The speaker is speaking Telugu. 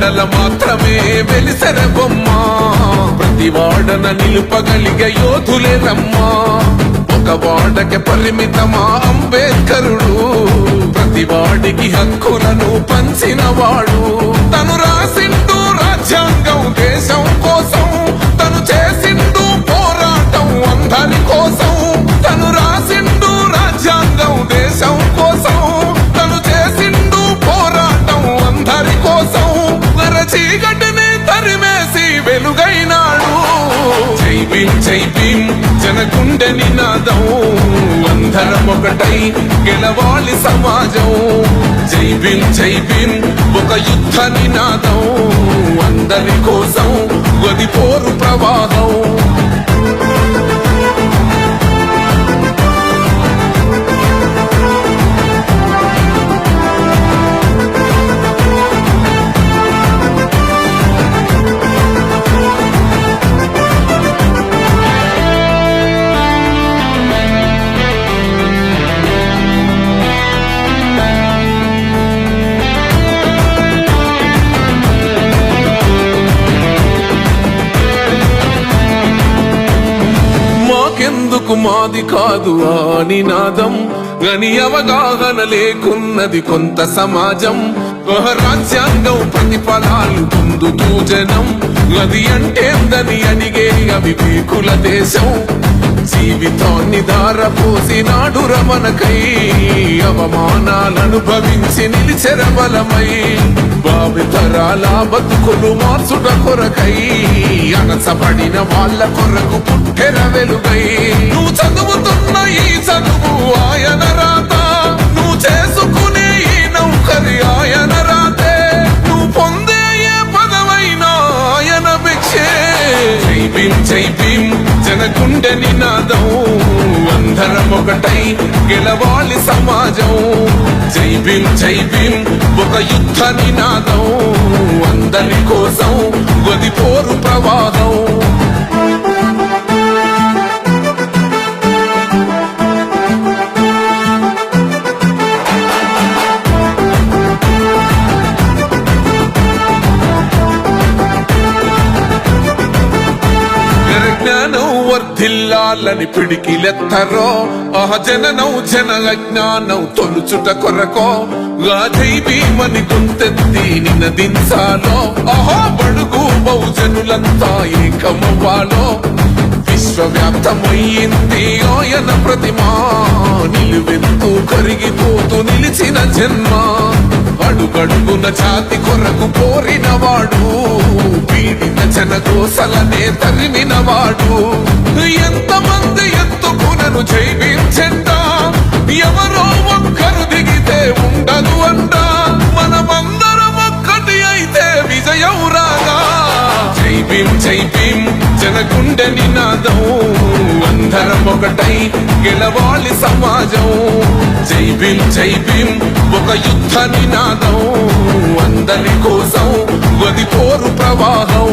వాడల మాత్రమే వెలిసెర బొమ్మ ప్రతి వాడన నిలుపగలిగే యోధులే రమ్మా ఒక వాడకి పరిమితమా అంబేద్కరుడు ప్రతి వాడికి హక్కులను పంచిన వాడు తను రాసిండు రాజ్యాంగం దేశం కోసం తను చేసిండు పోరాటం అందరి కోసం తను రాసిండు రాజ్యాంగం దేశం కోసం తను చేసిండు పోరాటం అందరి కోసం చీకటిని తరిమేసి వెలుగైనాడు జై భీమ్ జై భీమ్ జనగుండె నినాదం అందరం ఒకటై గెలవాలి సమాజం జై భీమ్ ఒక యుద్ధ నినాదం అందరి కోసం గది పోరు ప్రవాహం ఎందుకు మాది కాదు ఆ నినాదం గని అవగాహన లేకున్నది కొంత సమాజం రాజ్యాంగం ప్రతిఫలాలు పొందుతూ జనం అది అంటేందని అడిగే అవివేకుల దేశం జీవితాన్ని దారపోసినాడు రమణకై అవమానాలనుభవించి నిలిచెర బలమై భావితరాల బతుకులు మార్చుట కొరకై అనసపడిన వాళ్ళ కొరకు పుట్టెర వెలుగై నువ్వు చదువుతున్న ఈ చదువు ఆయన రాత నువ్వు చేసుకునే ఈ నౌకరి ఆయన రాతే నువ్వు పొందే ఏ పదవైనా ఆయన భిక్షే జై భీమ్ జనగుండె నినాదం అందరం ఒకటై గెలవాలి సమాజం జై భీమ్ ఒక యుద్ధ నినాదం అందరి కోసం గది పోరు ప్రవాహం వర్ధిల్లాలని పిడికిలెత్తరో ఆ జననం జన అజ్ఞానం తొలుచుట కొరకో జై భీమని గొంతెత్తి నినదించాలో ఆహా బడుగు బహుజనులంతా ఏకమవ్వాలో విశ్వవ్యాప్తమయ్యింది ఆయన ప్రతిమా నిలువెత్తు కరిగిపోతూ నిలిచిన జన్మ అడుగడుగున జాతి కొరకు పోరినవాడు పీడిత జనగోసలనే తరిమినవాడు ఎంతమంది ఎత్తుకునను జై భీమ్ జెండా ఎవరో ఒక్కరు దిగితే ఉండదు అంట మనమందరం ఒక్కటి అయితే విజయం రాగా జై భీమ్ జనగుండె నినాదం అందరం ఒకటై గెలవాలి సమాజం జై భీమ్ ఒక యుద్ధ నినాదం అందరి కోసం గది పోరు ప్రవాహం